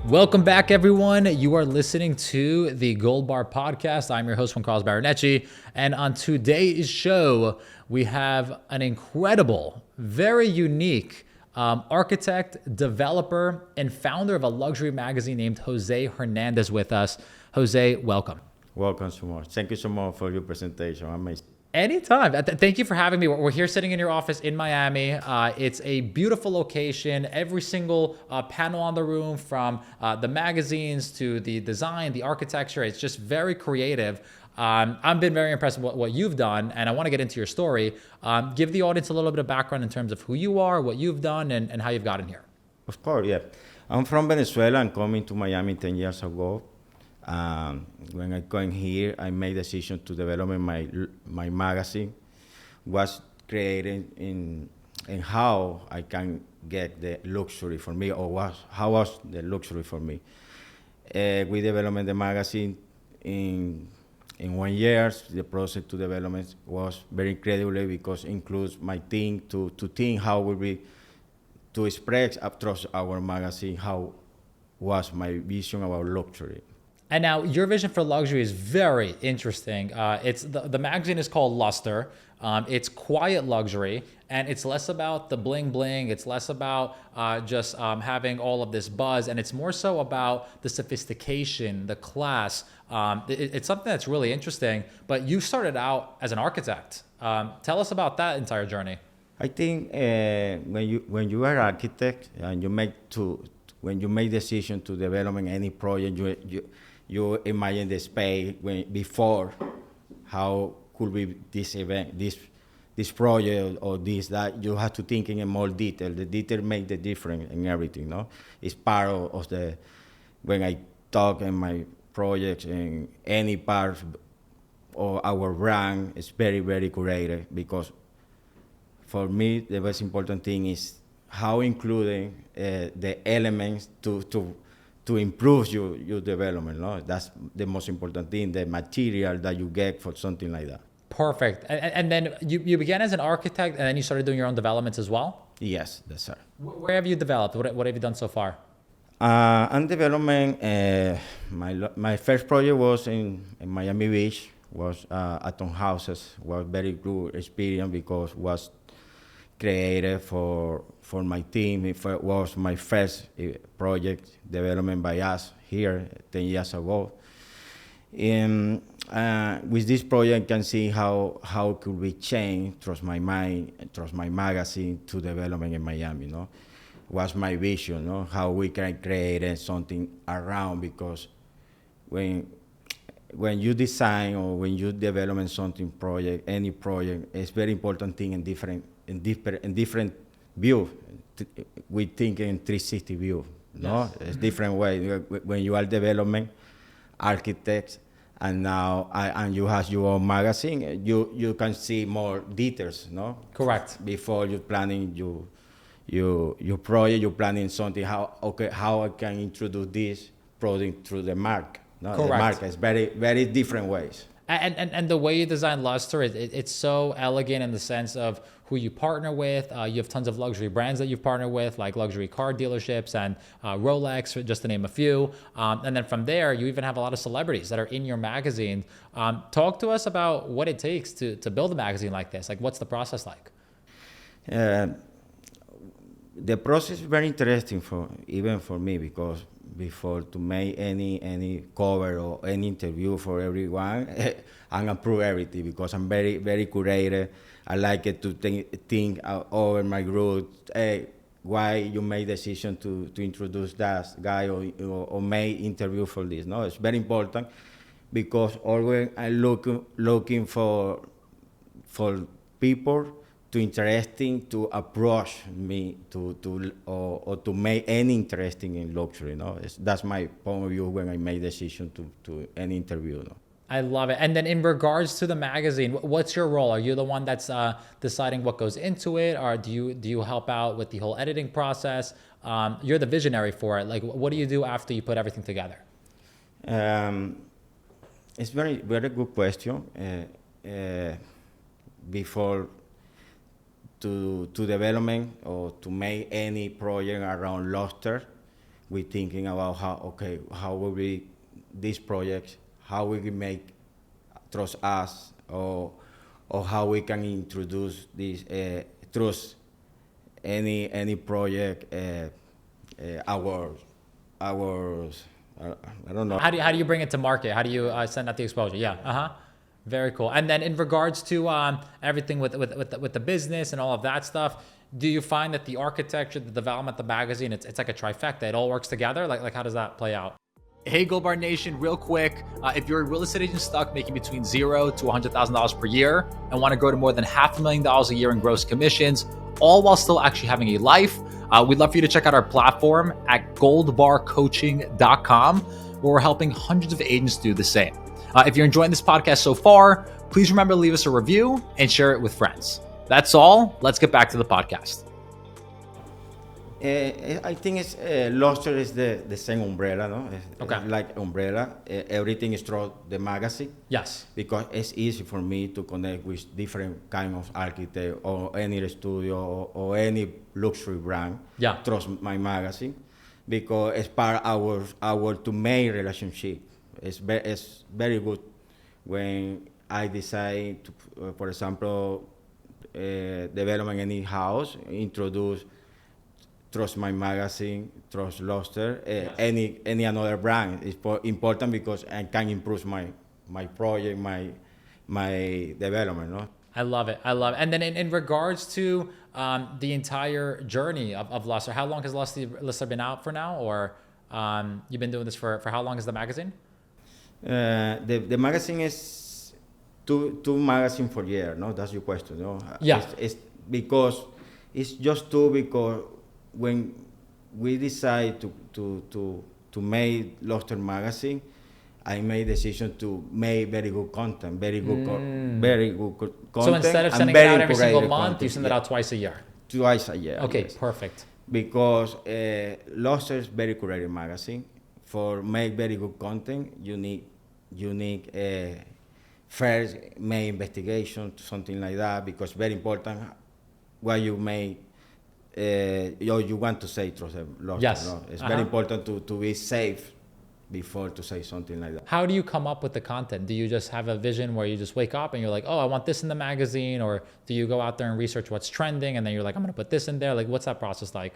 Welcome back, everyone. You are listening to the Goldbar Podcast. I'm your host, Juan Carlos Baronecci. And on today's show, we have an incredible, very unique architect, developer, and founder of a luxury magazine named Jose Hernandez with us. Jose, welcome. Welcome so much. Thank you so much for your presentation. Amazing. Anytime. Thank you for having me. We're here sitting in your office in Miami. It's a beautiful location. Every single panel on the room, from the magazines to the design, the architecture, it's just very creative. I've been very impressed with what you've done, and I want to get into your story. Give the audience a little bit of background in terms of who you are, what you've done, and how you've gotten here. Of course, yeah. I'm from Venezuela. I'm coming to Miami 10 years ago. When I came here, I made a decision to develop my magazine. Was created in how I can get the luxury for me, or how was the luxury for me. We developed the magazine in 1 year. The process to development was very incredible because it includes my team to think how will be to express across our magazine how was my vision about luxury. And now your vision for luxury is very interesting. It's the magazine is called Luster. It's quiet luxury, and it's less about the bling bling. It's less about just having all of this buzz, and it's more so about the sophistication, the class. It's something that's really interesting. But you started out as an architect. Tell us about that entire journey. I think when you are an architect and when you make decision to developing any project, you imagine the space before how could be this event, this project or this, that. You have to think in more detail. The detail make the difference in everything, no? It's part of the, when I talk in my projects in any part of our brand, it's very, very curated, because for me, the most important thing is how including the elements to improve your development. No? That's the most important thing, the material that you get for something like that. Perfect. And then you began as an architect, and then you started doing your own developments as well? Yes, that's right. Where have you developed? What have you done so far? And development, my first project was in Miami Beach, was Atom Houses. Was very good experience because was created for my team. It was my first project development by us here 10 years ago. And with this project, I can see how could we change, trust my mind, trust my magazine to development in Miami. No, was my vision. No, how we can create something around, because when you design or when you develop something project, any project, it's very important thing in different view. We think in 360 view. No, yes. It's different way. When you are development architects, and now and you have your own magazine, you can see more details. No, correct. Before you planning your project, you're planning something. How I can introduce this product through the market. No, correct. The market is very, very different ways. And the way you design Luster, it's so elegant in the sense of who you partner with. You have tons of luxury brands that you've partnered with, like luxury car dealerships and Rolex, just to name a few. And then from there, you even have a lot of celebrities that are in your magazine. Talk to us about what it takes to build a magazine like this. Like, what's the process like? The process is very interesting even for me, because before to make any cover or any interview for everyone, I'm approve everything, because I'm very, very curated. I like it to think over my group. Hey, why you made decision to introduce that guy or make interview for this? No, it's very important, because always I'm looking for people to interesting to approach me to make any interesting in luxury. No, that's my point of view when I make decision to any interview. No? I love it. And then in regards to the magazine, what's your role? Are you the one that's deciding what goes into it, or do you help out with the whole editing process? You're the visionary for it. Like, what do you do after you put everything together? It's very, very good question. Before to development or to make any project around luster, we thinking about how will be these projects, how we can make trust us, or how we can introduce this trust any project our I don't know. How do you bring it to market? How do you send out the exposure? Yeah. Very cool. And then in regards to everything with the business and all of that stuff, do you find that the architecture, the development, the magazine, it's like a trifecta? It all works together. Like how does that play out? Hey, Goldbar Nation, real quick. If you're a real estate agent stuck making between $0 to $100,000 per year and want to grow to more than $500,000 a year in gross commissions, all while still actually having a life, we'd love for you to check out our platform at goldbarcoaching.com, where we're helping hundreds of agents do the same. If you're enjoying this podcast so far, please remember to leave us a review and share it with friends. That's all. Let's get back to the podcast. I think it's Luster is the same umbrella, no? Okay. Like umbrella, everything is through the magazine. Yes. Because it's easy for me to connect with different kind of architect or any studio or any luxury brand. Yeah. Through my magazine, because it's part of our to make relationship. It's very good when I decide to, for example, development any house, introduce trust my magazine, trust Luster, Yes. any another brand. It's important because I can improve my project, my development. No? I love it. And then in regards to the entire journey of Luster, how long has Luster been out for now? Or you've been doing this for how long is the magazine? The magazine is two magazine for year, no? That's your question, no? Yeah. It's because it's just two, because when we decide to make Luster magazine, I made decision to make very good content, very good content. So instead of sending it out every single month, you send it out twice a year. Twice a year. Okay, yes. perfect. Because Luster is very curated magazine. For make very good content, you need first make investigation, something like that, because very important what you make. You want to say through the Luster. Yes. No? It's very important to be safe before to say something like that. How do you come up with the content? Do you just have a vision where you just wake up and you're like, oh, I want this in the magazine? Or do you go out there and research what's trending and then you're like, I'm going to put this in there? Like, what's that process like?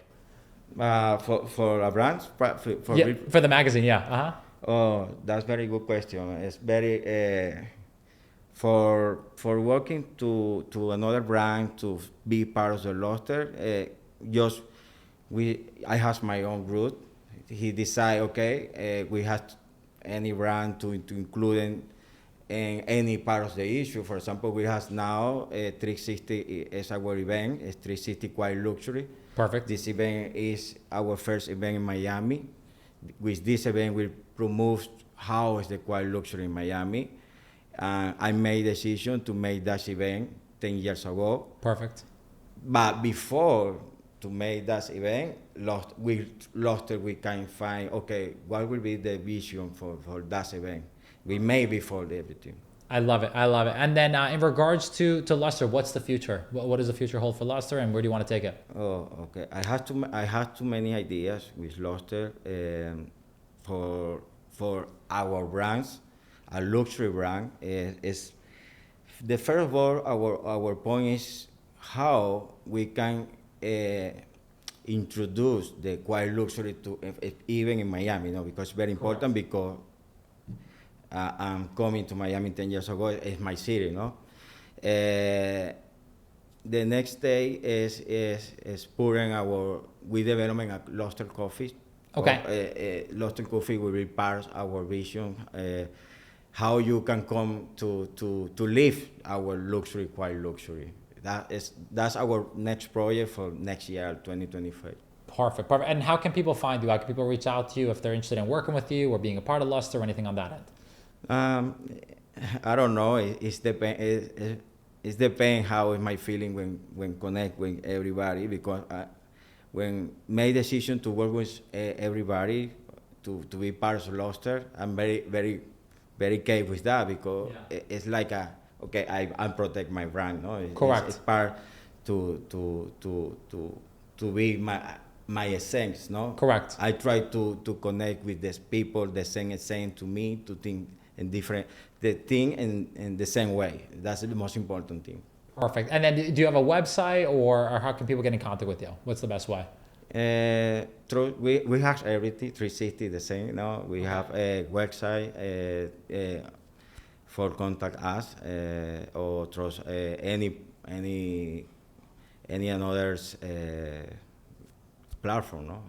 For a brand? For the magazine, yeah. Oh, that's very good question. It's very for working to another brand to be part of the Luster. I have my own route. He decide, we have any brand to include in any part of the issue. For example, we have now 360 is our event. It's 360 Quiet Luxury. Perfect. This event is our first event in Miami. With this event, we promote how is the quiet luxury in Miami. I made a decision to make that event 10 years ago. Perfect. But before to make that event, Luster, we can find, what will be the vision for that event? We made before everything. I love it. And then in regards to Luster, what's the future? What does the future hold for Luster, and where do you want to take it? Oh, okay. I have too many ideas with Luster for our brands. A luxury brand is the first of all. Our point is how we can introduce the quiet luxury to even in Miami, because it's very important. Because I'm coming to Miami 10 years ago. It's my city, The next day is pouring we developing a Luster coffee. Okay. Luster coffee will be part of our vision. How you can come to live our luxury, quiet luxury. That's our next project for next year, 2025. Perfect. And how can people find you? How can people reach out to you if they're interested in working with you or being a part of Luster or anything on that end? I don't know. It's depend how is my feeling when connect with everybody, because when made decision to work with everybody to be part of Luster, I'm very very very careful with that, because it's like I protect my brand. No, Correct. It's part to be my essence, no? Correct. I try to connect with these people, the same essence to me, to think in different, the thing in the same way. That's the most important thing. Perfect. And then do you have a website or how can people get in contact with you? What's the best way? We have everything 360 the same. No, we have a website for contact us or through any another platform. No.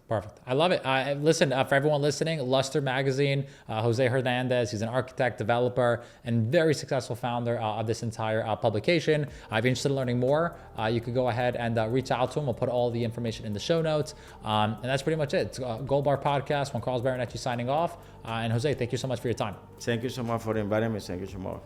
Perfect. I love it. Listen, for everyone listening, Luster Magazine, Jose Hernandez, he's an architect, developer, and very successful founder of this entire publication. If you're interested in learning more, you could go ahead and reach out to him. We'll put all the information in the show notes. And that's pretty much it. It's Goldbar Podcast, Juan Carlos Baronetti signing off. And Jose, thank you so much for your time. Thank you so much for inviting me. Thank you so much.